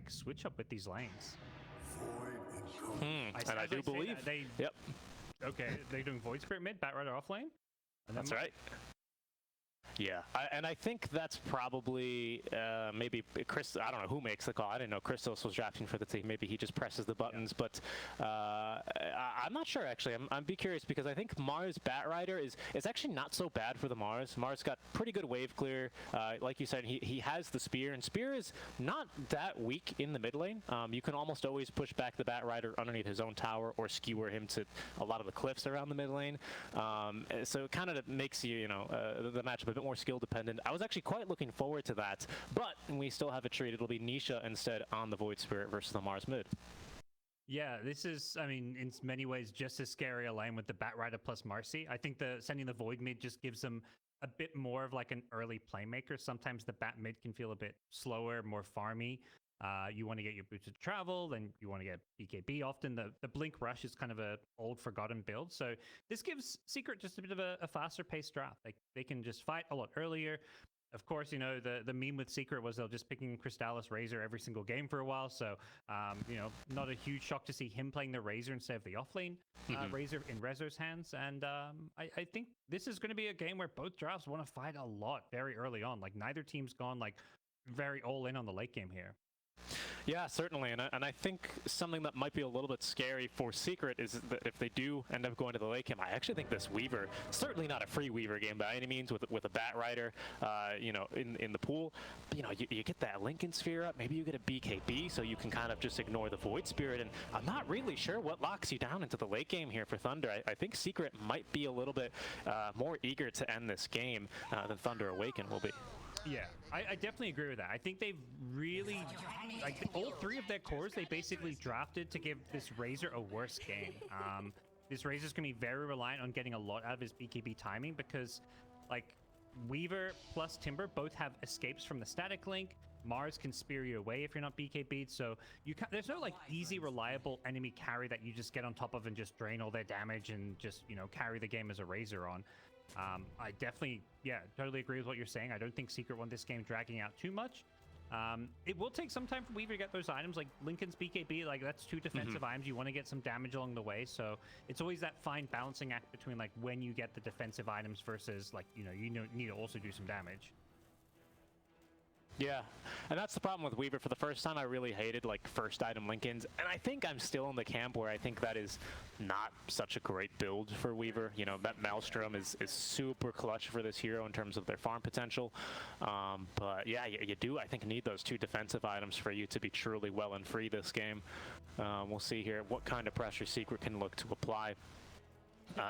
like switch up with these lanes. I do believe they. Yep. Okay, they're doing Void Spirit mid, Bat Rider off lane. And That's right. Yeah, and I think that's probably maybe Chris. I don't know who makes the call. I didn't know Christos was drafting for the team. Maybe he just presses the buttons, but I'm not sure actually. I'm be curious because I think Mars Bat Rider is actually not so bad for the Mars. Mars got pretty good wave clear. Like you said, he has the spear, and spear is not that weak in the mid lane. You can almost always push back the Bat Rider underneath his own tower or skewer him to a lot of the cliffs around the mid lane. So it kind of makes you the matchup a bit more skill dependent. I was actually quite looking forward to that, but we still have a treat. It'll be Nisha instead on the Void Spirit versus the Mars mid. Yeah, this is, I mean, in many ways, just as scary a lane with the Bat Rider plus Marcy. I think sending the Void mid just gives them a bit more of like an early playmaker. Sometimes the Bat mid can feel a bit slower, more farmy. You want to get your boots of travel, then you want to get BKB. Often the Blink Rush is kind of a old forgotten build. So this gives Secret just a bit of a faster paced draft. Like they can just fight a lot earlier. Of course, the meme with Secret was they'll just picking Crystallis Razor every single game for a while. So, not a huge shock to see him playing the Razor instead of the offlane Razor in Rezor's hands. And I think this is going to be a game where both drafts want to fight a lot very early on. Like neither team's gone like very all in on the late game here. Yeah, certainly, and I think something that might be a little bit scary for Secret is that if they do end up going to the late game, I actually think this Weaver, certainly not a free Weaver game by any means, with a Bat Rider, in the pool. But, you get that Lincoln Sphere up, maybe you get a BKB, so you can kind of just ignore the Void Spirit, and I'm not really sure what locks you down into the late game here for Thunder. I think Secret might be a little bit more eager to end this game than Thunder Awaken will be. Yeah, I definitely agree with that. I think they've really, like, all three of their cores, they basically drafted to give this Razor a worse game. This Razor's going to be very reliant on getting a lot out of his BKB timing because, like, Weaver plus Timber both have escapes from the static link. Mars can spear you away if you're not BKB'd, so there's no, like, easy, reliable enemy carry that you just get on top of and just drain all their damage and just, carry the game as a Razor on. I definitely, totally agree with what you're saying. I don't think Secret won this game dragging out too much. It will take some time for Weaver to get those items, like Lincoln's BKB, like that's 2 defensive items. You want to get some damage along the way, so it's always that fine balancing act between like when you get the defensive items versus like, you need to also do some damage. Yeah, and that's the problem with Weaver. For the first time, I really hated like first item Lincolns, and I think I'm still in the camp where I think that is not such a great build for Weaver. That Maelstrom is super clutch for this hero in terms of their farm potential. But yeah, you do, I think, need those 2 defensive items for you to be truly well and free this game. We'll see here what kind of pressure Secret can look to apply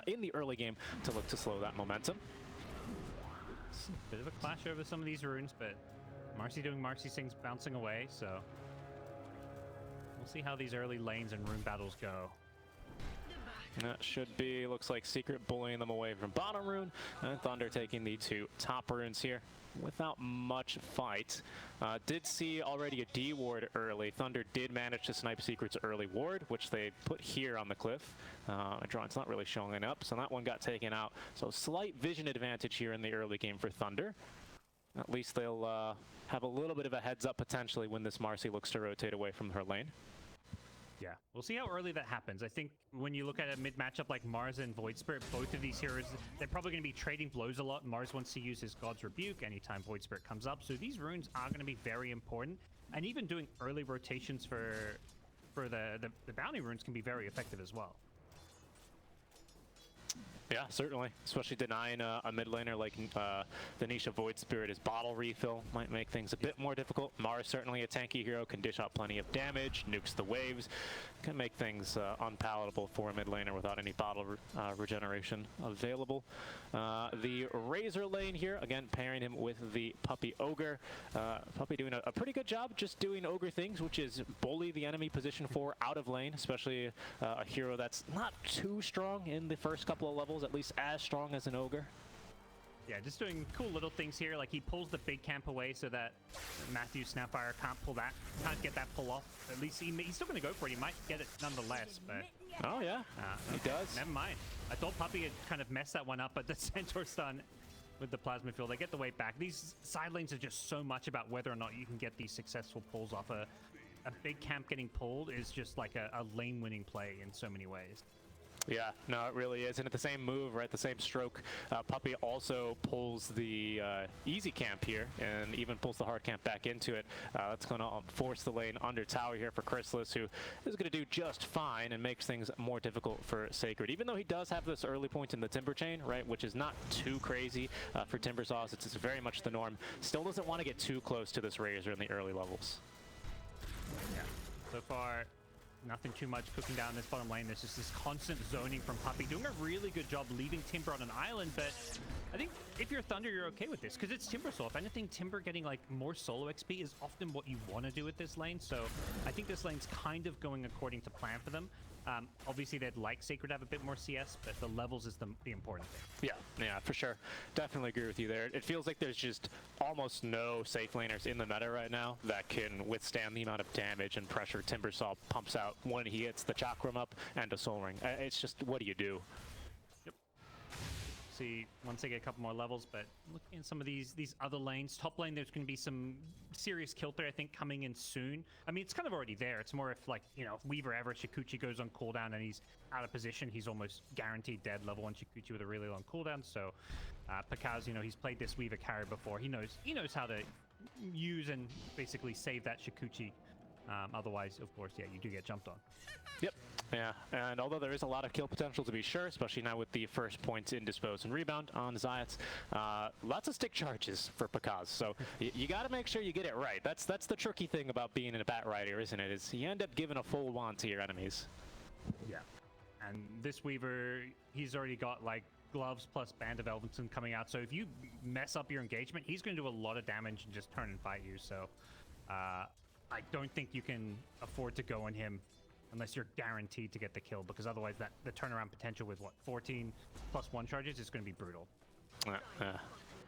in the early game to look to slow that momentum. It's a bit of a clash over some of these runes, but Marcy doing Marcy things, bouncing away, so we'll see how these early lanes and rune battles go. That should be, looks like Secret bullying them away from bottom rune, and Thunder taking the 2 top runes here without much fight. Did see already a D ward early. Thunder did manage to snipe Secret's early ward, which they put here on the cliff. Drawing's not really showing up, so that one got taken out. So slight vision advantage here in the early game for Thunder. At least they'll have a little bit of a heads up potentially when this Marcy looks to rotate away from her lane. Yeah, we'll see how early that happens. I think when you look at a mid matchup like Mars and Void Spirit, both of these heroes, they're probably going to be trading blows a lot. Mars wants to use his God's Rebuke anytime Void Spirit comes up, so these runes are going to be very important. And even doing early rotations for the bounty runes can be very effective as well. Yeah, certainly. Especially denying a mid laner like the Nisha Void Spirit is bottle refill might make things a bit more difficult. Mars, certainly a tanky hero, can dish out plenty of damage, nukes the waves, can make things unpalatable for a mid laner without any bottle regeneration available. The Razor lane here, again, pairing him with the Puppy Ogre. Puppy doing a pretty good job just doing Ogre things, which is bully the enemy position 4 out of lane, especially a hero that's not too strong in the first couple of levels, at least as strong as an Ogre. Yeah, just doing cool little things here. Like he pulls the big camp away so that Matthew Snapfire can't get that pull off. At least he's still going to go for it. He might get it nonetheless, but... Oh, yeah, he does. Never mind. I thought Puppy had kind of messed that one up, but the Centaur stun with the Plasma Field, they get the weight back. These side lanes are just so much about whether or not you can get these successful pulls off a a big camp getting pulled is just like a lane-winning play in so many ways. Yeah, no, it really is. And at the same move, right, the same stroke, Puppey also pulls the easy camp here and even pulls the hard camp back into it. That's going to force the lane under tower here for Chrysalis, who is going to do just fine and makes things more difficult for Sacred. Even though he does have this early point in the Timber chain, right, which is not too crazy for Timbersaws. It's very much the norm. Still doesn't want to get too close to this Razor in the early levels. Yeah, so far, nothing too much cooking down this bottom lane. There's just this constant zoning from Puppey, doing a really good job leaving Timber on an island, but I think if you're Thunder, you're okay with this, because it's Timbersaw. If anything, Timber getting like more solo XP is often what you want to do with this lane, so I think this lane's kind of going according to plan for them. Obviously, they'd like Sacred to have a bit more CS, but the levels is the important thing. Yeah, for sure. Definitely agree with you there. It feels like there's just almost no safe laners in the meta right now that can withstand the amount of damage and pressure Timbersaw pumps out when he hits the Chakram up and a Soul Ring. It's just, what do you do? See once they get a couple more levels, but looking at some of these other lanes, top lane, there's going to be some serious kill threat, I think, coming in soon. I mean, it's kind of already there. It's more if, like, you know, if Weaver ever, Shukuchi goes on cooldown and he's out of position, he's almost guaranteed dead level 1 Shukuchi with a really long cooldown. So Pakaz, you know, he's played this Weaver carry before. He knows how to use and basically save that Shukuchi. Otherwise, of course, yeah, you do get jumped on. Yep. Yeah, and although there is a lot of kill potential to be sure, especially now with the first points in Dispose and Rebound on Zayats, lots of stick charges for Pakaz, so you got to make sure you get it right. That's the tricky thing about being in a Bat Rider, isn't it? Is you end up giving a full wand to your enemies. Yeah, and this Weaver, he's already got like gloves plus Band of Elvenson coming out, so if you mess up your engagement, he's going to do a lot of damage and just turn and fight you, so I don't think you can afford to go on him unless you're guaranteed to get the kill, because otherwise the turnaround potential with, what, 14 plus 1 charges is going to be brutal.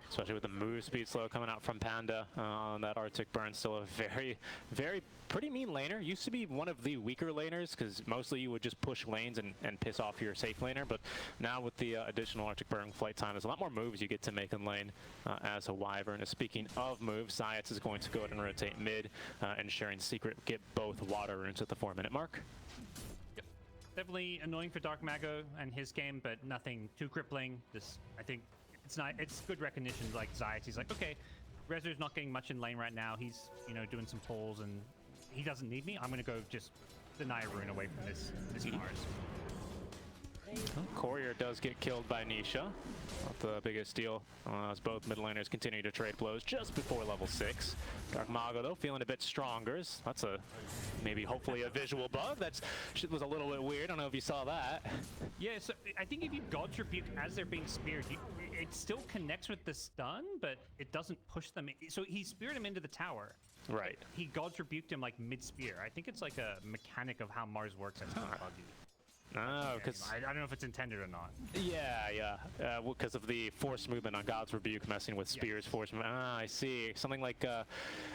Especially with the move speed slow coming out from Panda on that Arctic Burn. Still a very pretty mean laner. Used to be one of the weaker laners, because mostly you would just push lanes and piss off your safe laner, but now with the additional Arctic Burn flight time, there's a lot more moves you get to make in lane as a Wyvern. Speaking of moves, Zayats is going to go ahead and rotate mid, ensuring Secret get both water runes at the 4-minute mark. Yep. Definitely annoying for Dark Mago and his game, but nothing too crippling. Just, I think it's good recognition, like Zayats. He's like, okay, Rezer's not getting much in lane right now. He's, you know, doing some pulls and he doesn't need me. I'm gonna go just deny a rune away from this Mars. Courier does get killed by Nisha. Not the biggest deal as both mid laners continue to trade blows just before level 6. Dark Mago, though, feeling a bit stronger. That's maybe hopefully a visual bug. That was a little bit weird. I don't know if you saw that. Yeah, so I think if you GoDz Rebuke as they're being speared, it still connects with the stun, but it doesn't push them. So he speared him into the tower. Right. He GoDz Rebuked him like mid-spear. I think it's like a mechanic of how Mars works. That's kind of buggy. No, because I don't know if it's intended or not. Yeah. Because of the force movement on God's Rebuke messing with Spear's force movement. I see. Something like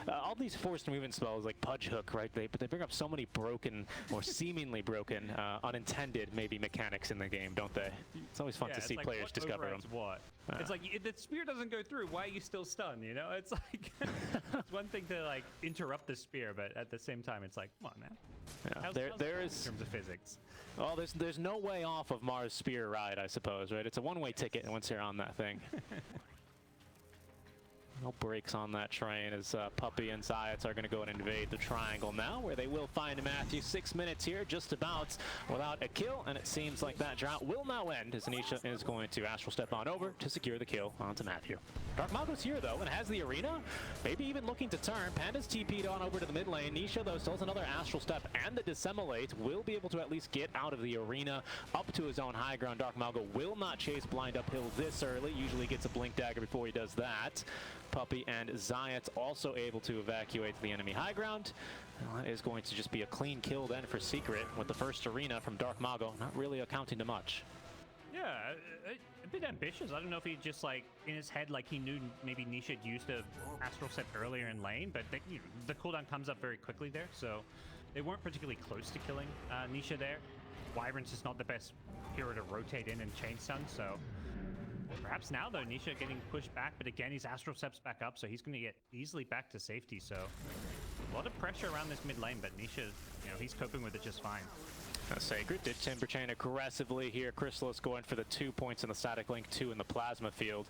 all these forced movement spells, like Pudge Hook, right? But they bring up so many broken or seemingly broken, unintended maybe mechanics in the game, don't they? It's always fun to see like, players discover them. What? It's like the spear doesn't go through. Why are you still stunned? You know, it's like it's one thing to like interrupt the spear, but at the same time, it's like, come on, man. Yeah, there is in terms of physics. Well, there's no way off of Mars Spear ride, I suppose, right? It's a one-way ticket once you're on that thing. No brakes on that train as Puppey and Zayats are going to go and invade the triangle now, where they will find Matthew. 6 minutes here, just about, without a kill, and it seems like that drought will now end as Nisha is going to Astral Step on over to secure the kill onto Matthew. Dark Mago's here, though, and has the arena, maybe even looking to turn. Panda's TP'd on over to the mid lane. Nisha, though, still has another Astral Step, and the Dissemblate will be able to at least get out of the arena up to his own high ground. Dark Mago will not chase blind uphill this early, usually gets a Blink Dagger before he does that. Puppey and Zayats also able to evacuate the enemy high ground. That is going to just be a clean kill then for Secret with the first arena from Dark Mago, not really accounting to much. Yeah, a bit ambitious. I don't know if he just, like, in his head, like, he knew maybe Nisha had used a Astral Step earlier in lane, but the cooldown comes up very quickly there, so they weren't particularly close to killing Nisha there. Wyvern's just not the best hero to rotate in and chain stun, so perhaps now, though, Nisha getting pushed back, but again, he's Astral Steps back up, so he's going to get easily back to safety, so A lot of pressure around this mid lane, but Nisha, he's coping with it just fine. Sacred did Timber Chain aggressively here. Crystallis going for the 2 points in the static link, 2 in the plasma field.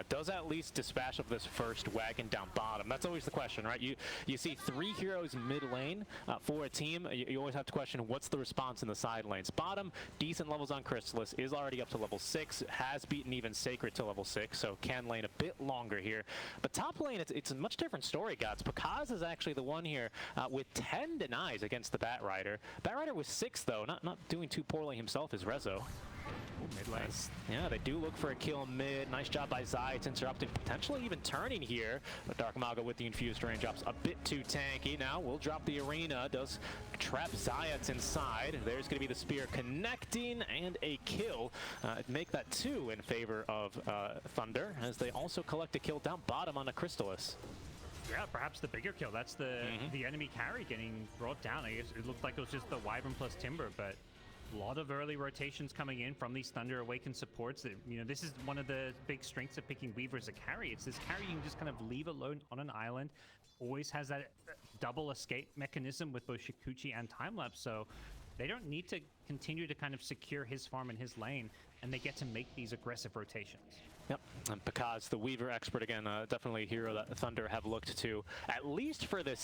Does at least dispatch of this first wagon down bottom? That's always the question, right? You see 3 heroes mid lane for a team. You always have to question what's the response in the side lanes. Bottom, decent levels on Crystallis, is already up to level 6, has beaten even Sacred to level 6, so can lane a bit longer here. But top lane, it's a much different story, GoDz. Pakaz is actually the one here with 10 denies against the Batrider. Batrider was 6 though, not doing too poorly himself is Rezo. Mid lane. Yeah, they do look for a kill mid. Nice job by Zai. It's interrupting, potentially even turning here. But Dark Maga with the infused raindrops a bit too tanky. Now will drop the arena. Does trap Zayats inside. There's going to be the spear connecting and a kill. Make that 2 in favor of Thunder, as they also collect a kill down bottom on the Crystallis. Yeah, perhaps the bigger kill. That's the enemy carry getting brought down. I guess it looked like it was just the Wyvern plus Timber, but a lot of early rotations coming in from these Thunder Awaken supports. That, this is one of the big strengths of picking Weaver as a carry. It's this carry you can just kind of leave alone on an island. Always has that double escape mechanism with both Shikuchi and Timelapse, so they don't need to continue to kind of secure his farm in his lane, and they get to make these aggressive rotations. Yep, and Pakaz, the Weaver expert again, definitely a hero that Thunder have looked to, at least for the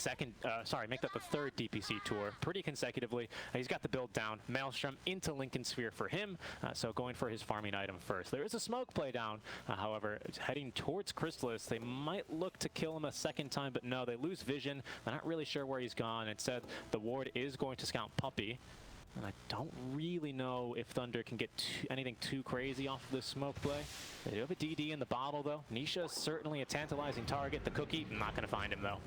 make that the 3rd DPC tour, pretty consecutively. He's got the build down, Maelstrom into Lincoln Sphere for him, so going for his farming item first. There is a smoke play down, however, heading towards Crystallis. They might look to kill him a second time, but no, they lose vision. They're not really sure where he's gone. Instead, the ward is going to scout Puppey. And I don't really know if Thunder can get anything too crazy off of this smoke play. They do have a DD in the bottle, though. Nisha is certainly a tantalizing target. The Cookie, not going to find him, though.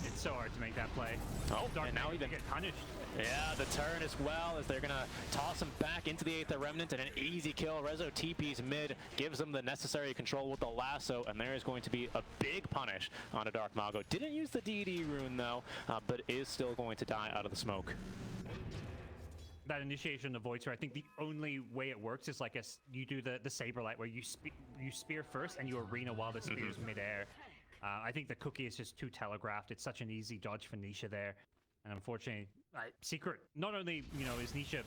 It's so hard to make that play. Oh, Dark and now even get punished. Yeah, the turn as well, as they're going to toss him back into the 8th Remnant, and an easy kill. Rezo TP's mid, gives them the necessary control with the lasso, and there is going to be a big punish on a Dark Mago. Didn't use the DD rune, though, but is still going to die out of the smoke. That initiation of Void Sphere, I think the only way it works is like you do the Saberlight, where you spear first and you arena while the spear is midair. I think the Cookie is just too telegraphed. It's such an easy dodge for Nisha there, and unfortunately, Secret not only is Nisha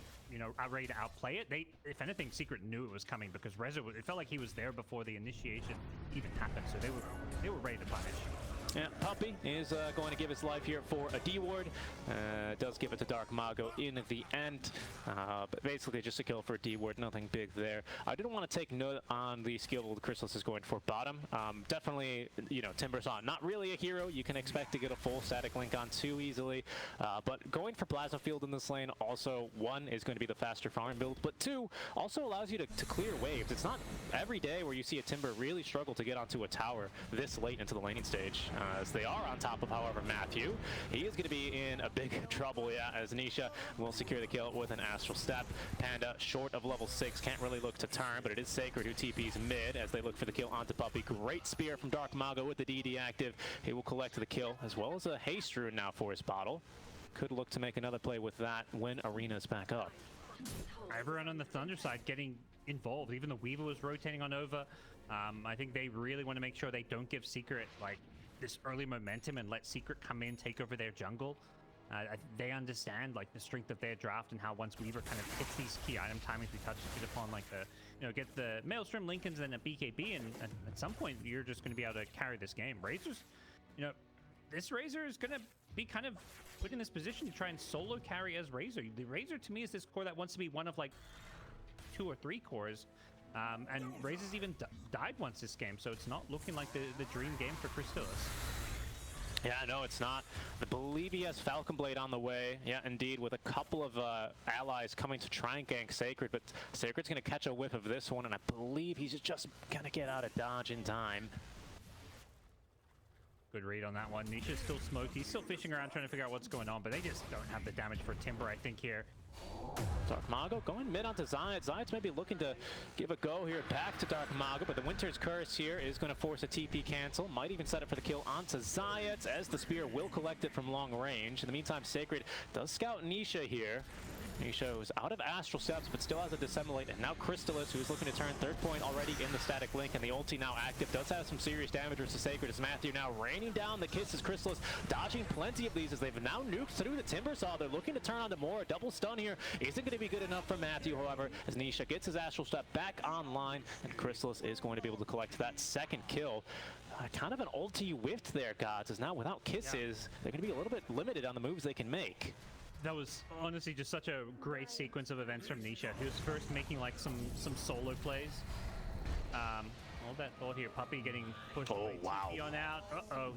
ready to outplay it. If anything, Secret knew it was coming, because Rezo, it felt like he was there before the initiation even happened, so they were ready to punish. Yeah, Puppey is going to give his life here for a D-ward. Does give it to Dark Mago in the end. But basically just a kill for a D-ward, nothing big there. I didn't want to take note on the skill Crystallis is going for bottom. Definitely, Timber's on. Not really a hero you can expect to get a full static link on too easily. But going for Plasma Field in this lane, also, 1, is going to be the faster farm build, but 2, also allows you to clear waves. It's not every day where you see a Timber really struggle to get onto a tower this late into the laning stage. As they are on top of, however, Matthew. He is going to be in a big trouble, as Nisha will secure the kill with an Astral Step. Panda, short of level 6, can't really look to turn, but it is Sacred who TP's mid as they look for the kill onto Puppey. Great spear from Dark Mago with the DD active. He will collect the kill, as well as a haste rune now for his bottle. Could look to make another play with that when Arena's back up. Everyone on the Thunder side getting involved. Even the Weaver was rotating on over. I think they really want to make sure they don't give Secret this early momentum and let Secret come in, take over their jungle. They understand the strength of their draft and how once Weaver kind of hits these key item timings we touched upon, get the Maelstrom, Lincolns, and a BKB, and at some point you're just going to be able to carry this game. Razor's, this Razor is going to be kind of put in this position to try and solo carry as Razor. The Razor to me is this core that wants to be one of 2 or 3 cores. And Razor's even died once this game, so it's not looking like the dream game for Crystallis. Yeah, no, it's not. I believe he has Falcon Blade on the way. Yeah, indeed, with a couple of allies coming to try and gank Sacred, but Sacred's going to catch a whiff of this one, and I believe he's just going to get out of dodge in time. Good read on that one. Nisha's still smoked. He's still fishing around trying to figure out what's going on, but they just don't have the damage for Timber, I think, here. Dark Mago going mid onto Zayat. Zayat's maybe looking to give a go here back to Dark Mago, but the Winter's Curse here is going to force a TP cancel. Might even set up for the kill onto Zayat, as the spear will collect it from long range. In the meantime, Sacred does scout Nisha here. Nisha was out of Astral Steps, but still has a Dissemblate, and now Crystallis, who's looking to turn third point already in the static link, and the ulti now active, does have some serious damage versus Sacred as Matthew now raining down the kisses. Crystallis dodging plenty of these as they've now nuked through the Timber Saw. They're looking to turn onto more. A double stun here isn't going to be good enough for Matthew, however, as Nisha gets his Astral Step back online, and Crystallis is going to be able to collect that second kill. Kind of an ulti whiffed there, GoDz, as now without kisses, they're going to be a little bit limited on the moves they can make. That was honestly just such a great sequence of events from Nisha. He was first making like some solo plays. All that thought here, Puppey getting pushed away. Wow. TP on out.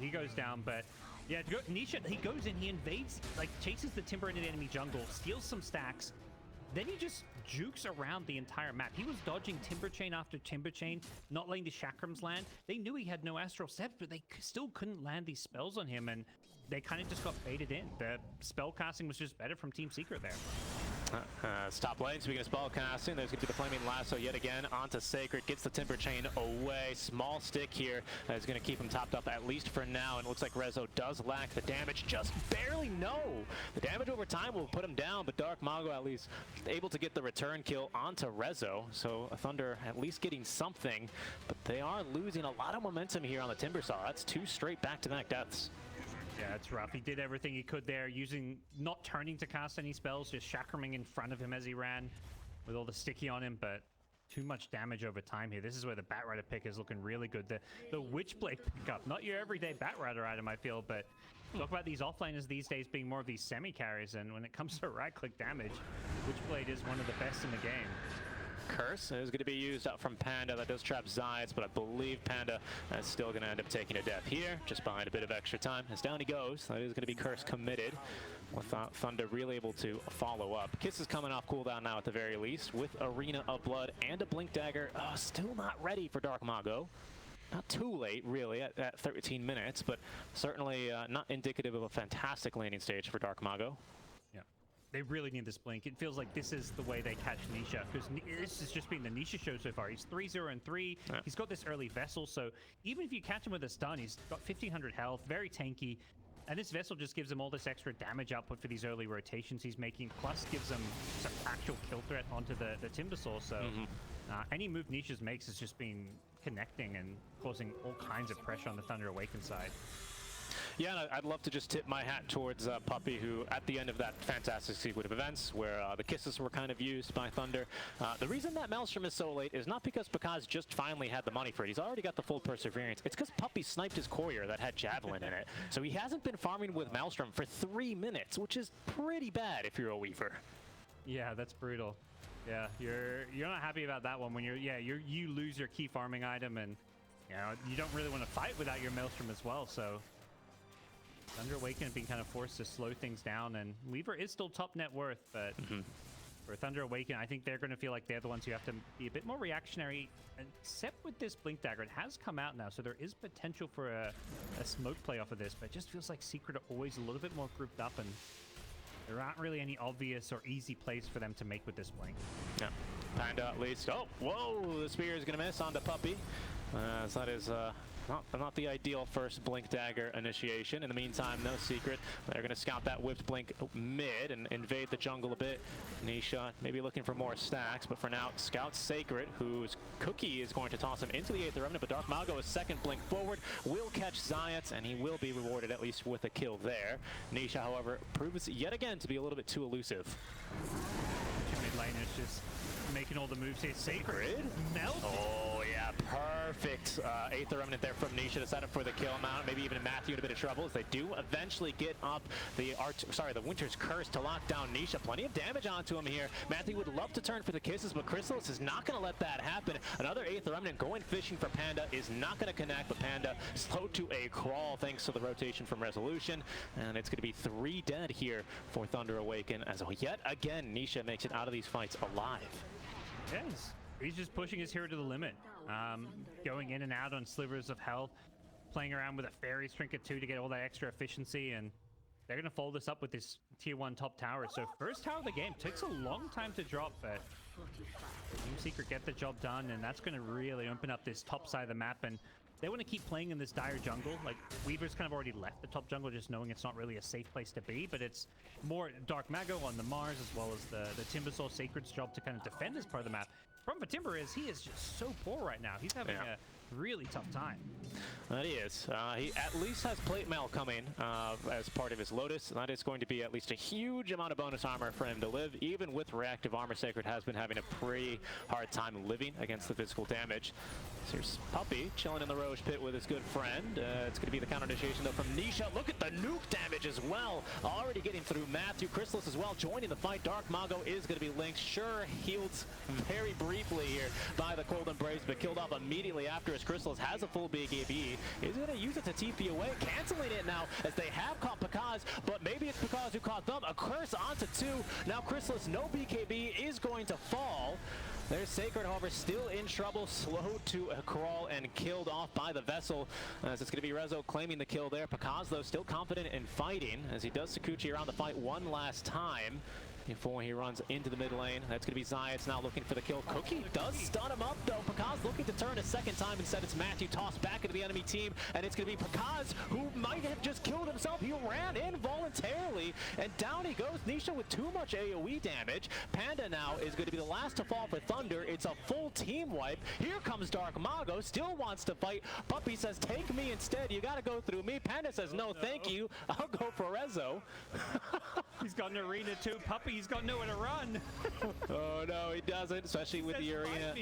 He goes down, but yeah, Nisha, he goes in, he invades, like chases the Timber into the enemy jungle, steals some stacks. Then he just jukes around the entire map. He was dodging Timber Chain after Timber Chain, not letting the chakrams land. They knew he had no Astral Steps, but they still couldn't land these spells on him, and they kind of just got baited in. The spell casting was just better from Team Secret there. Stop lane, speaking of spell casting, there's going to be the Flaming Lasso yet again onto Sacred, gets the Timber Chain away. Small stick here is going to keep him topped up at least for now, and it looks like Rezo does lack the damage, just barely. No, the damage over time will put him down, but Dark Mago at least able to get the return kill onto Rezo, so Thunder at least getting something, but they are losing a lot of momentum here on the Timber Saw. That's 2 straight back-to-back deaths. Yeah, it's rough. He did everything he could there, not turning to cast any spells, just chakraming in front of him as he ran with all the sticky on him, but too much damage over time here. This is where the Batrider pick is looking really good. The Witchblade pickup, not your everyday Batrider item, I feel, but talk about these offlaners these days being more of these semi-carries, and when it comes to right-click damage, Witchblade is one of the best in the game. Curse is going to be used out from Panda. That does trap Zayas, but I believe Panda is still going to end up taking a death here, just behind a bit of extra time. As down he goes, that is going to be Curse committed, without Thunder really able to follow up. Kiss is coming off cooldown now at the very least, with Arena of Blood and a Blink Dagger. Still not ready for Dark Mago. Not too late, really, at 13 minutes, but certainly not indicative of a fantastic landing stage for Dark Mago. They really need this blink. It feels like this is the way they catch Nisha, because this has just been the Nisha show so far. He's 3-0-3. Yeah. He's got this early Vessel, so even if you catch him with a stun, he's got 1500 health, very tanky. And this Vessel just gives him all this extra damage output for these early rotations he's making, plus gives him some actual kill threat onto the Timber Saw. So any move Nisha's makes has just been connecting and causing all kinds of pressure on the Thunder Awaken side. Yeah, and I'd love to just tip my hat towards Puppey, who at the end of that fantastic sequence of events where the kisses were kind of used by Thunder. The reason that Maelstrom is so late is not because Pakaz just finally had the money for it. He's already got the full Perseverance. It's because Puppey sniped his courier that had Javelin in it. So he hasn't been farming with Maelstrom for 3 minutes, which is pretty bad if you're a Weaver. Yeah, that's brutal. Yeah, you're not happy about that one when you lose your key farming item, and you don't really want to fight without your Maelstrom as well. So Thunder Awaken being kind of forced to slow things down, and Weaver is still top net worth, but for Thunder Awaken, I think they're going to feel like they're the ones who have to be a bit more reactionary, except with this Blink Dagger. It has come out now, so there is potential for a smoke play off of this, but it just feels like Secret are always a little bit more grouped up, and there aren't really any obvious or easy plays for them to make with this Blink. Yeah, Panda at least. Oh, whoa, the spear is going to miss onto Puppey. So that is not the ideal first Blink Dagger initiation. In the meantime, no Secret. They're going to scout that whipped Blink mid and invade the jungle a bit. Nisha maybe looking for more stacks, but for now, scout Sacred, whose Cookie is going to toss him into the 8th Remnant, but Dark Mago, his second Blink forward, will catch Zayats, and he will be rewarded at least with a kill there. Nisha, however, proves yet again to be a little bit too elusive. Mid lane is just making all the moves here. Sacred? Melted. Oh, yeah, perfect. 8th Remnant there from Nisha to set up for the kill amount. Maybe even Matthew in a bit of trouble as they do eventually get up the Winter's Curse to lock down Nisha. Plenty of damage onto him here. Matthew would love to turn for the kisses, but Crystallis is not going to let that happen. Another 8th Remnant going fishing for Panda is not going to connect, but Panda slowed to a crawl thanks to the rotation from Resolution. And it's going to be 3 dead here for Thunder Awaken as yet again Nisha makes it out of these fights alive. Yes, he's just pushing his hero to the limit, going in and out on slivers of health, playing around with a Fairy's Trinket 2 to get all that extra efficiency, and they're going to fold this up with this tier 1 top tower. So first tower of the game takes a long time to drop, but Team Secret get the job done, and that's going to really open up this top side of the map. And they want to keep playing in this dire jungle. Like, Weaver's kind of already left the top jungle, just knowing it's not really a safe place to be, but it's more Dark Mago on the Mars, as well as the Timbersaw Sacred's job to kind of defend this part of the map. Problem for Timber is he is just so poor right now. He's having a really tough time. That he is. He at least has plate mail coming as part of his Lotus, and that is going to be at least a huge amount of bonus armor for him to live. Even with reactive armor, Sacred has been having a pretty hard time living against the physical damage. So here's Puppey chilling in the Roche pit with his good friend. It's going to be the counter initiation though from Nisha. Look at the nuke damage as well. Already getting through Matthew. Chrysalis as well joining the fight. Dark Mago is going to be linked. Sure, healed very briefly here by the Cold Embrace, but killed off immediately after as Chrysalis has a full BKB. Is going to use it to TP away, canceling it now as they have caught Pakaz, but maybe it's Pakaz who caught them. A curse onto 2. Now Chrysalis, no BKB, is going to fall. There's Sacred, however, still in trouble, slow to crawl and killed off by the Vessel, as it's going to be Rezo claiming the kill there. Pakaz, though, still confident in fighting, as he does Sakuchi around the fight one last time before he runs into the mid lane. That's going to be Zayats now looking for the kill. Cookie does stun him up, though. Pakaz looking to turn a second time. Instead, it's Matthew tossed back into the enemy team, and it's going to be Pakaz, who might have just killed himself. He ran in voluntarily, and down he goes. Nisha with too much AoE damage. Panda now is going to be the last to fall for Thunder. It's a full team wipe. Here comes Dark Mago, still wants to fight. Puppey says, take me instead. You got to go through me. Panda says, no, thank you. I'll go for Rezo. He's got an arena too. Puppey, he's got nowhere to run. Oh no, he doesn't, especially with the arena.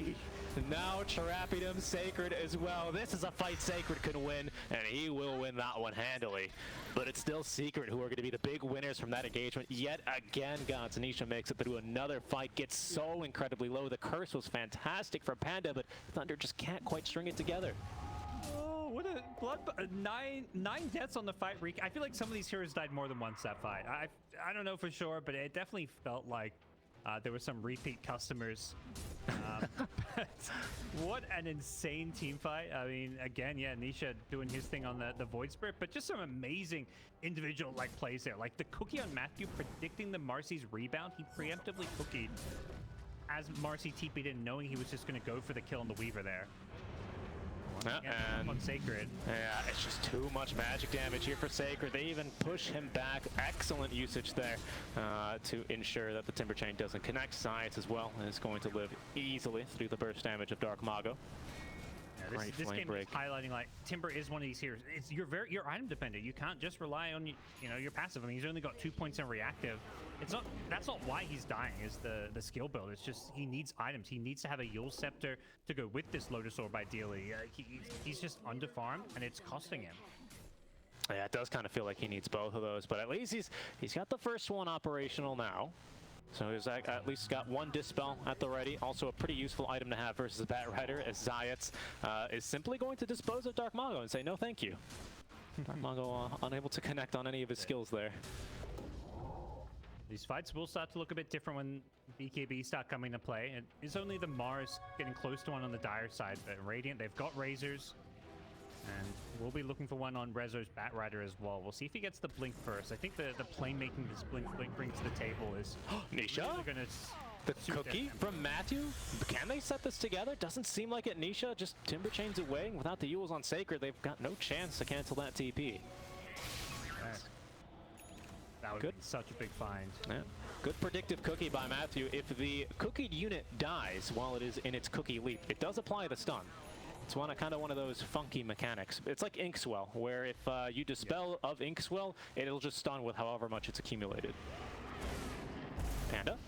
Now trapping him, Sacred as well. This is a fight Sacred can win, and he will win that one handily. But it's still Secret who are going to be the big winners from that engagement. Yet again, GoDz, Nisha makes it through another fight, gets so incredibly low. The curse was fantastic for Panda, but Thunder just can't quite string it together. Oh, what a blood! Nine deaths on the fight. I feel like some of these heroes died more than once that fight. I don't know for sure, but it definitely felt like there were some repeat customers. But what an insane team fight. I mean, again, yeah, Nisha doing his thing on the Void Spirit, but just some amazing individual plays there. Like the Cookie on Matthew predicting the Marcy's rebound. He preemptively cookied as Marcy TP'd in, knowing he was just going to go for the kill on the Weaver there. And on Sacred. Yeah, it's just too much magic damage here for Sacred. They even push him back. Excellent usage there to ensure that the Timber Chain doesn't connect. Science as well is going to live easily through the burst damage of Dark Mago. Yeah, this game is highlighting like Timber is one of these heroes. You're item dependent. You can't just rely on your passive. I mean, he's only got 2 points in reactive. That's not why he's dying. Is the skill build? It's just he needs items. He needs to have a Yule Scepter to go with this Lotus Orb ideally. He's just underfarmed, and it's costing him. Yeah, it does kind of feel like he needs both of those, but at least he's got the first one operational now. So he's at least got one Dispel at the ready. Also a pretty useful item to have versus a Bat Rider, as Zayats is simply going to dispose of Dark Mago and say no thank you. Dark Mago unable to connect on any of his skills there. These fights will start to look a bit different when BKB start coming to play. It is only the Mars getting close to one on the dire side, but Radiant, they've got Razors. And we'll be looking for one on Rezo's Bat Rider as well. We'll see if he gets the Blink first. I think the playmaking this Blink brings to the table is Nisha? Really gonna the cookie from Matthew? Can they set this together? Doesn't seem like it. Nisha just Timber Chains away. Without the Yules on Sacred, they've got no chance to cancel that TP. That would be such a big find. Yeah. Good predictive cookie by Matthew. If the cookied unit dies while it is in its cookie leap, it does apply the stun. It's kind of one of those funky mechanics. It's like Inkswell, where if you dispel of Inkswell, it'll just stun with however much it's accumulated. Panda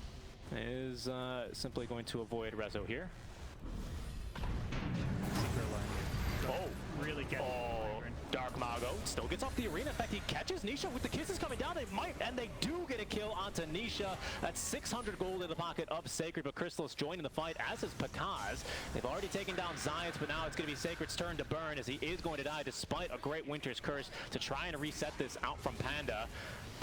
is simply going to avoid Rezo here. Oh, really get Dark Mago still gets off the arena. In fact, he catches Nisha with the kisses coming down. They might, and they do get a kill onto Nisha. That's 600 gold in the pocket of Sacred, but Chrysalis joining the fight, as is Pakaz. They've already taken down Zayats, but now it's going to be Sacred's turn to burn, as he is going to die despite a great Winter's Curse to try and reset this out from Panda.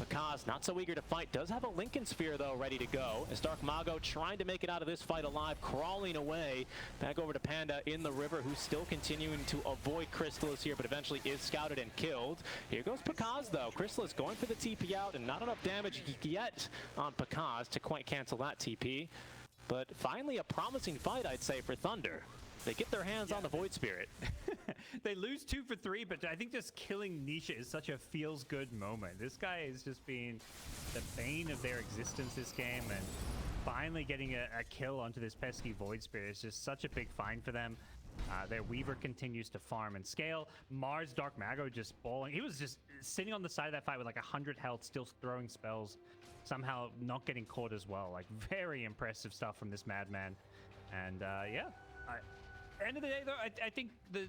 Pakaz, not so eager to fight, does have a Lincoln Sphere, though, ready to go. As Dark Mago trying to make it out of this fight alive, crawling away. Back over to Panda in the river, who's still continuing to avoid Chrysalis here, but eventually is scouted and killed. Here goes Pakaz, though. Chrysalis going for the TP out, and not enough damage yet on Pakaz to quite cancel that TP. But finally a promising fight, I'd say, for Thunder. They get their hands on the Void Spirit. They lose 2 for 3, but I think just killing Nisha is such a feels-good moment. This guy is just being the bane of their existence this game, and finally getting a kill onto this pesky Void Spirit is just such a big find for them. Their Weaver continues to farm and scale. Mars Dark Mago just balling. He was just sitting on the side of that fight with like 100 health, still throwing spells, somehow not getting caught as well. Like, very impressive stuff from this madman. And yeah, end of the day though, I think the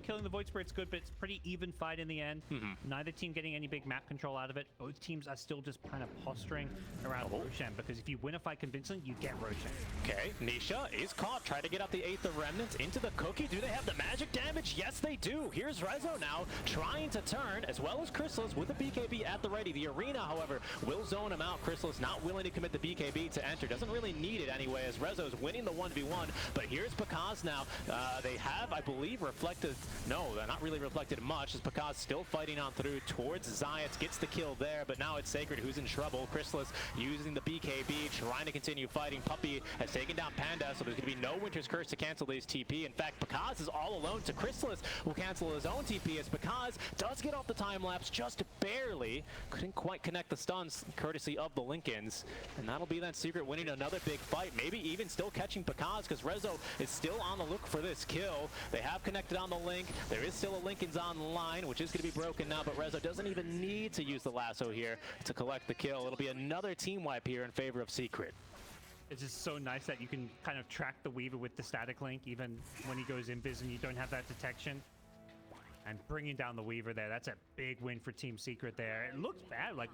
killing the Void Spirit's good, but it's pretty even fight in the end. Neither team getting any big map control out of it. Both teams are still just kind of posturing around Roshan, because if you win a fight convincingly, you get Roshan. Okay, Nisha is caught, trying to get out the 8th of Remnants into the cookie. Do they have the magic damage? Yes, they do. Here's Rezo now, trying to turn, as well as Chrysalis with the BKB at the ready. The arena, however, will zone him out. Chrysalis not willing to commit the BKB to enter. Doesn't really need it anyway, as Rezo's winning the 1v1. But here's Pakaz now. They have, I believe, reflected. No, they're not really reflected much, as Pakaz still fighting on through towards Zayats, gets the kill there, but now it's Sacred who's in trouble. Chrysalis using the BKB, trying to continue fighting. Puppey has taken down Panda, so there's going to be no Winter's Curse to cancel his TP. In fact, Pakaz is all alone, to Chrysalis will cancel his own TP, as Pakaz does get off the time lapse just barely. Couldn't quite connect the stuns, courtesy of the Lincolns. And that'll be that Secret winning another big fight, maybe even still catching Pakaz, because Rezo is still on the look for this kill. They have connected on the link. There is still a Lincoln's online, which is going to be broken now, but Rezo doesn't even need to use the lasso here to collect the kill. It'll be another team wipe here in favor of Secret. It's just so nice that you can kind of track the Weaver with the static link, even when he goes invis and you don't have that detection. And bringing down the Weaver there, that's a big win for Team Secret there. It looks bad, like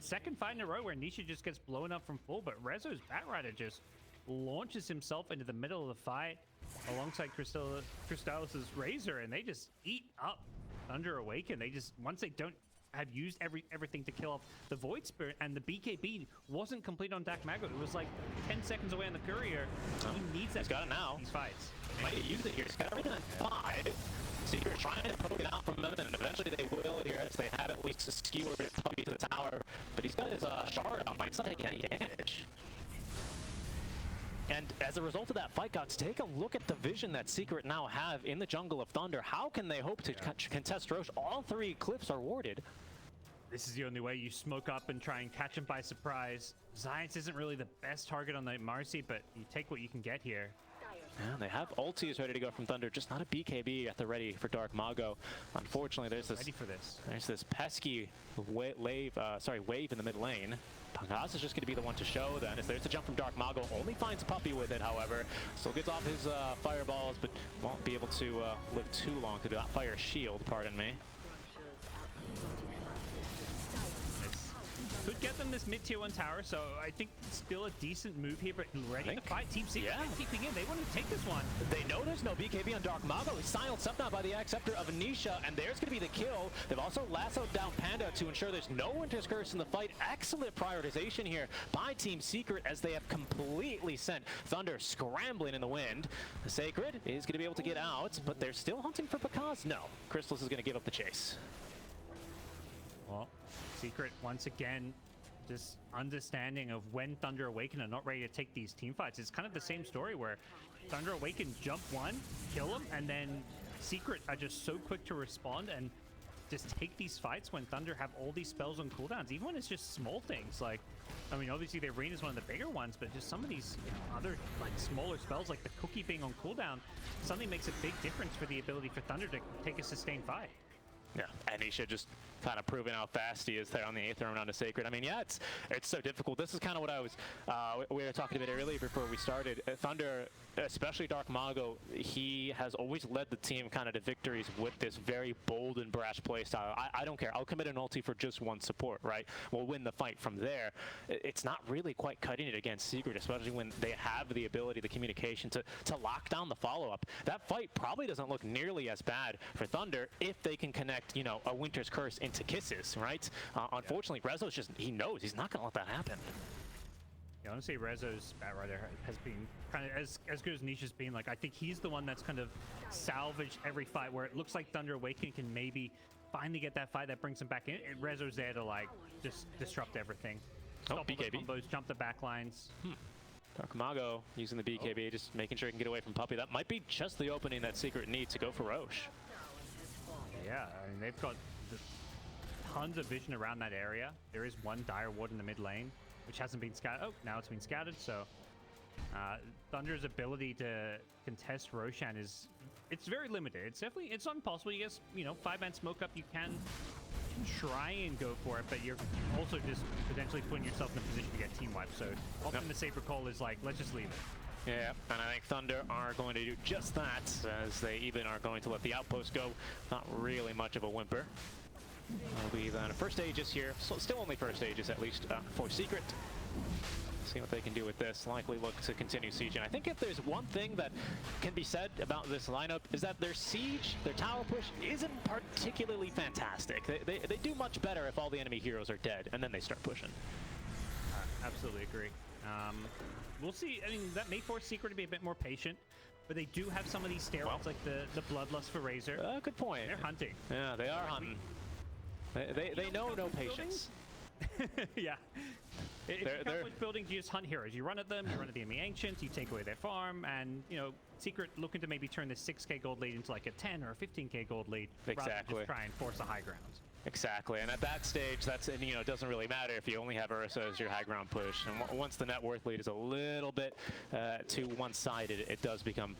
second fight in a row where Nisha just gets blown up from full, but Rezo's Batrider just launches himself into the middle of the fight alongside Crystallis' Razor, and they just eat up Thunder Awaken. They just, once they don't have used everything to kill off the Void Spirit, and the BKB wasn't complete on Dark Mago. It was like 10 seconds away on the Courier. He needs that. He's got it now. These fights. Might use it here. He's got everything at 5. Secret trying to poke it out from them, and eventually they will here, as they have at least a skewer Puppey to the tower. But he's got his shard on, might not take any damage. And as a result of that fight, guys, take a look at the vision that Secret now have in the jungle of Thunder. How can they hope to contest Roche? All 3 cliffs are warded. This is the only way. You smoke up and try and catch him by surprise. Zayats isn't really the best target on the Marcy, but you take what you can get here. Yeah, they have ultis ready to go from Thunder, just not a BKB at the ready for Dark Mago. Unfortunately, there's this. Ready for this. There's this pesky wave in the mid lane. Pakaz is just going to be the one to show then, as there's a jump from Dark Mago. Only finds Puppey with it, however. Still gets off his fireballs, but won't be able to live too long to do that. Fire shield, pardon me. Could get them this mid-tier 1 tower, so I think still a decent move here, but ready to fight. Team Secret keeping in. They want to take this one. They know there's no BKB on Dark Mago. He's silenced up now by the Acceptor of Nisha, and there's going to be the kill. They've also lassoed down Panda to ensure there's no Winter's Curse in the fight. Excellent prioritization here by Team Secret, as they have completely sent Thunder scrambling in the wind. The Sacred is going to be able to get out, but they're still hunting for Pakaz. No, Crystallis is going to give up the chase. Well, Secret once again just understanding of when Thunder Awaken are not ready to take these team fights. It's kind of the same story where Thunder Awaken jump one, kill them, and then Secret are just so quick to respond and just take these fights when Thunder have all these spells on cooldowns, even when it's just small things. Like, I mean, obviously the arena is one of the bigger ones, but just some of these other like smaller spells, like the cookie being on cooldown, suddenly makes a big difference for the ability for Thunder to take a sustained fight. Yeah, and he should just kind of proving how fast he is there on the 8th round to Sacred. I mean, yeah, it's so difficult. This is kind of what I was, we were talking a bit earlier before we started. Thunder, especially Dark Mago, he has always led the team kind of to victories with this very bold and brash playstyle. I don't care. I'll commit an ulti for just one support, right? We'll win the fight from there. It's not really quite cutting it against Secret, especially when they have the ability, the communication to lock down the follow-up. That fight probably doesn't look nearly as bad for Thunder if they can connect, you know, a Winter's Curse into kisses, right? Unfortunately, Rezo's just, he knows he's not going to let that happen. Yeah, honestly, Rezo's Batrider has been kind of as good as Nisha's been. Like, I think he's the one that's kind of salvaged every fight where it looks like Thunder Awaken can maybe finally get that fight that brings him back in. And Rezo's there to, like, just disrupt everything. Stop all the combos, jump the back lines. Dark Mago using the BKB, just making sure he can get away from Puppey. That might be just the opening that Secret needs to go for Roche. yeah. I mean, they've got tons of vision around that area. There is one dire ward in the mid lane, which hasn't been scattered. Oh, now it's been scattered. So Thunder's ability to contest Roshan it's very limited. It's not impossible. You guess, 5-man smoke up, you can try and go for it, but you're also just potentially putting yourself in a position to get team wiped. So often the safer call is like, let's just leave it. Yeah, and I think Thunder are going to do just that, as they even are going to let the outpost go. Not really much of a whimper. That'll be then first stages here. So still only first stages, at least for Secret. See what they can do with this. Likely look to continue siege. And I think if there's one thing that can be said about this lineup is that their siege, their tower push, isn't particularly fantastic. They do much better if all the enemy heroes are dead, and then they start pushing. Absolutely agree. We'll see. I mean, that may force Secret to be a bit more patient, but they do have some of these steroids, like the Bloodlust for Razor. Good point. They're hunting. Yeah, they are hunting. They know no patience. Yeah. If you can't push buildings, you just hunt heroes. You run at them, you run at the enemy ancients, you take away their farm, and, Secret looking to maybe turn this 6k gold lead into like a 10 or a 15k gold lead. Exactly. Rather than just try and force a high ground. Exactly, and at that stage, it doesn't really matter if you only have Ursa as your high ground push. And once the net worth lead is a little bit too one-sided, it does become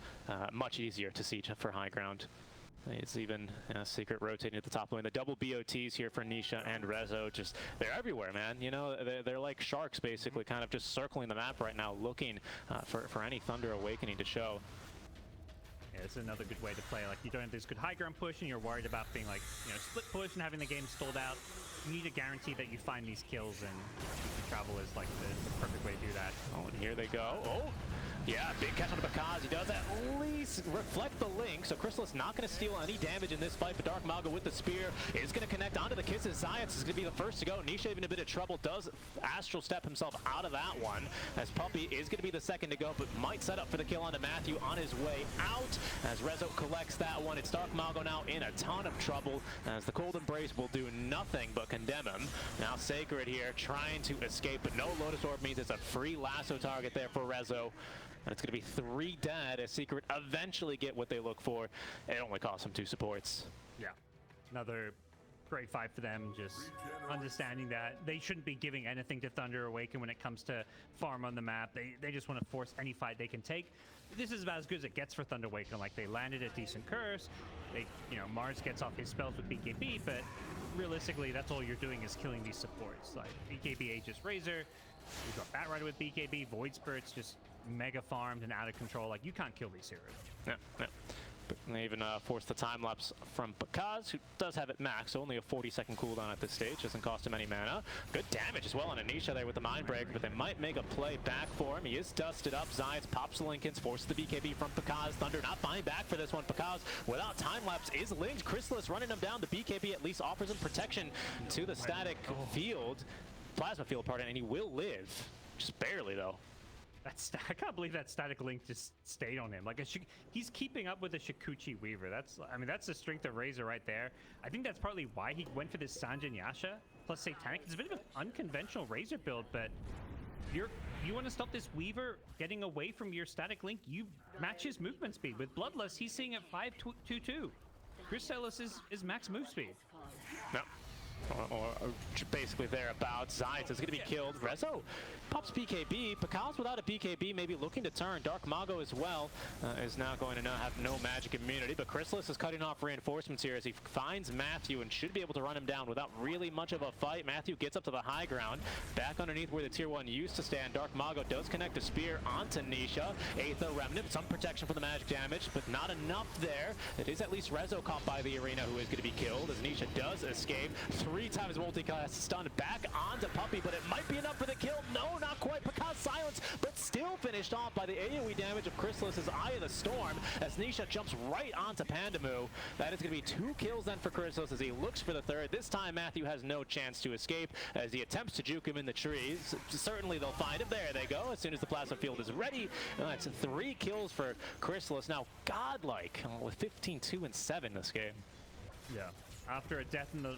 much easier to siege for high ground. It's even Secret rotating at the top lane. The double BOTs here for Nisha and Rezo, they're everywhere, man. They're like sharks, basically, kind of just circling the map right now, looking for any Thunder Awakening to show. Yeah, it's another good way to play. Like, you don't have this good high ground push, and you're worried about being like, split push and having the game stalled out. You need a guarantee that you find these kills, and travel is like the perfect way to do that. Oh, and here they go. Oh! Yeah, big catch on Bakaz. He does at least reflect the link, so Chrysalis not going to steal any damage in this fight, but Dark Mago with the spear is going to connect onto the kisses. Zayats is going to be the first to go. Nisha even a bit of trouble, does Astral Step himself out of that one, as Puppey is going to be the second to go, but might set up for the kill onto Matthew on his way out, as Rezo collects that one. It's Dark Mago now in a ton of trouble, as the Cold Embrace will do nothing but condemn him. Now Sacred here trying to escape, but no Lotus Orb means it's a free lasso target there for Rezo. And it's going to be 3 dead as Secret eventually get what they look for. It only costs them 2 supports. Yeah. Another great fight for them, just understanding that they shouldn't be giving anything to Thunder Awaken when it comes to farm on the map. They just want to force any fight they can take. This is about as good as it gets for Thunder Awaken. Like, they landed a decent curse. Mars gets off his spells with BKB, but realistically, that's all you're doing is killing these supports. Like, BKB Aegis Razor, you've got Batrider with BKB, Void Spirits just mega farmed and out of control. Like, you can't kill these heroes. Yeah. But they even forced the time lapse from Bakaz, who does have it max, only a 40-second cooldown at this stage, doesn't cost him any mana. Good damage as well on Anisha there with the Mindbreaker, but they might make a play back for him. He is dusted up. Zayats pops the Linkens, forces the BKB from Bakaz. Thunder not finding back for this one. Bakaz without time lapse is linked. Chrysalis running him down. The BKB at least offers him protection to the static field, plasma field, pardon, and he will live. Just barely though. I can't believe that static link just stayed on him. Like, he's keeping up with the Shikuchi Weaver. That's the strength of Razor right there. I think that's partly why he went for this Sanjin Yasha plus Satanic. It's a bit of an unconventional Razor build, but you want to stop this Weaver getting away from your static link, you match his movement speed. With Bloodlust, he's seeing at 5.22. Chrysalis is max move speed. No. Or basically thereabouts. Zayats is going to be killed. Rezo pops BKB. Bakaz without a BKB, maybe looking to turn. Dark Mago as well is now going to now have no magic immunity, but Chrysalis is cutting off reinforcements here as he finds Matthew and should be able to run him down without really much of a fight. Matthew gets up to the high ground, back underneath where the tier 1 used to stand. Dark Mago does connect a spear onto Nisha. Aether Remnant, some protection from the magic damage, but not enough there. It is at least Rezo caught by the arena, who is going to be killed as Nisha does escape. 3 times multicast stunned back onto Puppey, but it might be enough for the kill. No, not quite. Bakaz silence, but still finished off by the AoE damage of Chrysalis's Eye of the Storm as Nisha jumps right onto Pandamu. That is going to be 2 kills then for Chrysalis as he looks for the 3rd. This time Matthew has no chance to escape as he attempts to juke him in the trees. Certainly they'll find him. There they go. As soon as the plasma field is ready, that's 3 kills for Chrysalis. Now godlike with 15, 2, and 7 this game. Yeah. After a death in the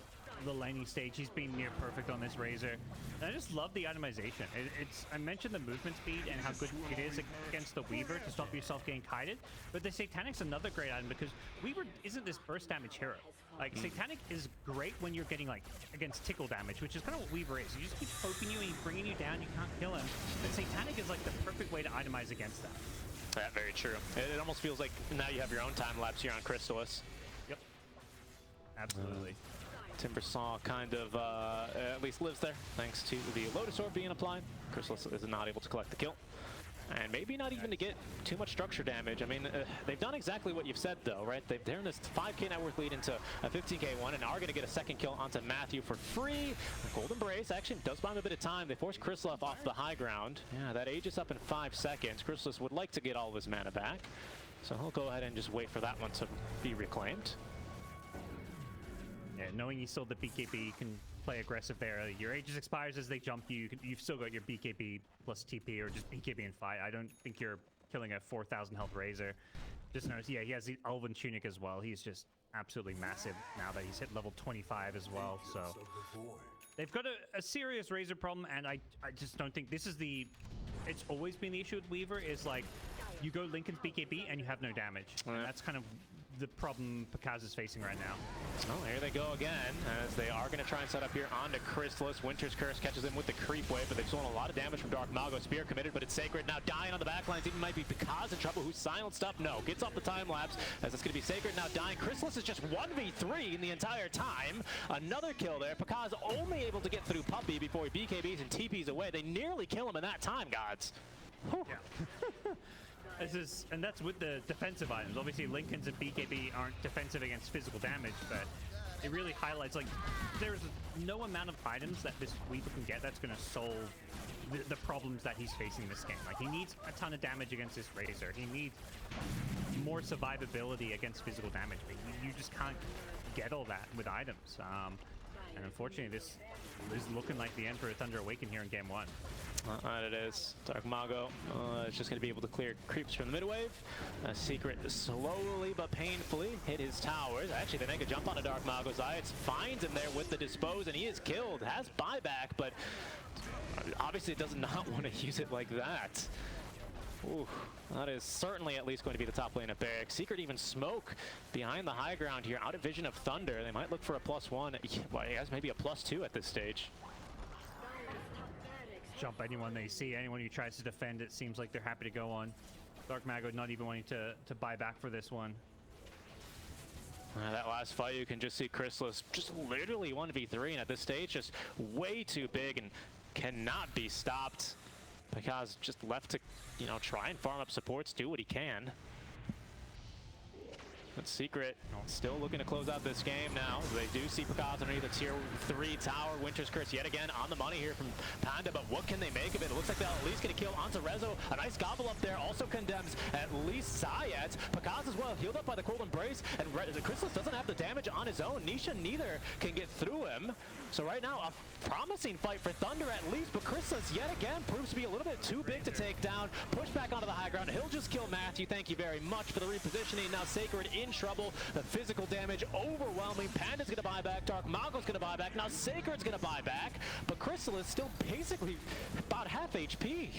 laning stage, he's been near perfect on this Razor. And I just love the itemization. I mentioned the movement speed and how good it is against the Weaver to stop yourself getting kited, but the Satanic's another great item because Weaver isn't this burst damage hero. Like, Satanic is great when you're getting, like, against tickle damage, which is kind of what Weaver is. You just keep poking you and he's bringing you down, you can't kill him. But Satanic is, like, the perfect way to itemize against that. Yeah, very true. It almost feels like now you have your own time lapse here on Chrysalis. Yep. Absolutely. Timbersaw kind of at least lives there, thanks to the Lotus Orb being applied. Chrysalis is not able to collect the kill. And maybe not even to get too much structure damage. I mean, they've done exactly what you've said, though, right? They've turned this 5k net worth lead into a 15k one and are going to get a second kill onto Matthew for free. Golden Brace actually does buy him a bit of time. They force Chrysalis off the high ground. Yeah, that ages up in 5 seconds. Chrysalis would like to get all of his mana back. So he'll go ahead and just wait for that one to be reclaimed. Yeah, knowing you still the BKB, you can play aggressive there. Your Aegis expires as they jump you. You've still got your BKB plus TP or just BKB and fight. I don't think you're killing a 4,000 health Razor. Just notice, yeah, he has the Elven Tunic as well. He's just absolutely massive now that he's hit level 25 as well. So they've got a serious Razor problem, and I just don't think this is the... It's always been the issue with Weaver is like, you go Linken's BKB and you have no damage. And that's kind of the problem Pakaz is facing right now. Oh, here they go again, as they are going to try and set up here onto Chrysalis. Winter's Curse catches him with the creep wave, but they've stolen a lot of damage from Dark Mago. Spear committed, but it's Sacred now dying on the backlines. Even might be Pakaz in trouble, who's silenced up. No, gets off the time lapse, as it's going to be Sacred now dying. Chrysalis is just 1v3 in the entire time. Another kill there. Pakaz only able to get through Puppy before he BKBs and TPs away. They nearly kill him in that time, GoDz. Yeah. And that's with the defensive items. Obviously, Linken's and BKB aren't defensive against physical damage, but it really highlights, like, there's no amount of items that this Weaver can get that's going to solve the problems that he's facing in this game. Like, he needs a ton of damage against this Razor. He needs more survivability against physical damage, but you just can't get all that with items. And unfortunately, this is looking like the end for Thunder Awaken here in game 1. And it is. Dark Mago is just going to be able to clear creeps from the mid-wave. Secret slowly but painfully hit his towers. Actually, they make a jump onto Dark Mago's eye. It finds him there with the Dispose, and he is killed. Has buyback, but obviously it does not want to use it like that. Ooh, that is certainly at least going to be the top lane of Barrack. Secret even smoke behind the high ground here, out of vision of Thunder. They might look for a +1. Well, he has maybe a +2 at this stage. Jump anyone they see. Anyone who tries to defend it seems like they're happy to go on. Dark Mago not even wanting to buy back for this one. That last fight, you can just see Chrysalis just literally 1v3, and at this stage, just way too big and cannot be stopped. Pakaz just left to, you know, try and farm up supports, do what he can. But Secret still looking to close out this game now. They do see Pakaz underneath the tier 3 tower. Winter's Curse yet again on the money here from Panda, but what can they make of it? It looks like they'll at least get a kill onto Rezo. A nice gobble up there also condemns at least Zayat. Pakaz as well, healed up by the Cold Embrace, and Chrysalis doesn't have the damage on his own. Nisha neither can get through him. So right now, a promising fight for Thunder at least, but Chrysalis yet again proves to be a little bit too big to take down. Push back onto the high ground. He'll just kill Matthew. Thank you very much for the repositioning. Now Sacred in trouble. The physical damage overwhelming. Panda's going to buy back. Dark Mago's going to buy back. Now Sacred's going to buy back. But Chrysalis still basically about half HP.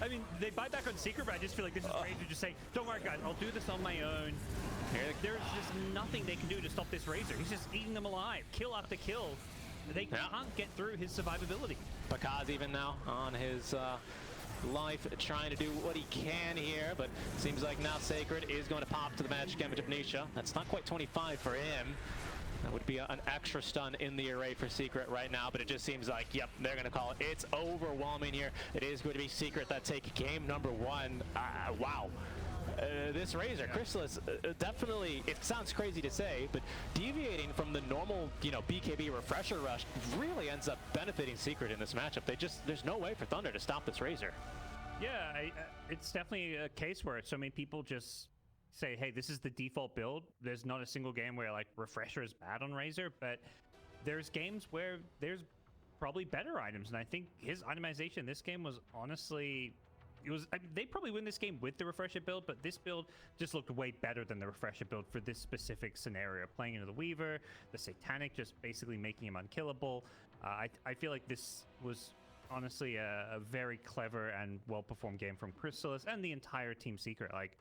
I mean, they buy back on Secret, but I just feel like this is Razor just saying, don't worry, guys, I'll do this on my own. There's just nothing they can do to stop this Razor. He's just eating them alive, kill after kill. They can't get through his survivability. Pakaz even now on his life, trying to do what he can here, but seems like now Sacred is going to pop to the magic image of Nisha. That's not quite 25 for him. That would be an extra stun in the array for Secret right now, but it just seems like, yep, they're going to call it. It's overwhelming here. It is going to be Secret that take game number 1. Wow. This Razor, Chrysalis, definitely, it sounds crazy to say, but deviating from the normal, you know, BKB refresher rush really ends up benefiting Secret in this matchup. There's no way for Thunder to stop this Razor. Yeah, it's definitely a case where so many people just say, hey, this is the default build. There's not a single game where, like, refresher is bad on Razor, but there's games where there's probably better items, and I think his itemization in this game was honestly... they probably win this game with the refresher build, but this build just looked way better than the refresher build for this specific scenario. Playing into the Weaver, the Satanic just basically making him unkillable. I feel like this was honestly a very clever and well-performed game from Chrysalis and the entire Team Secret. Like,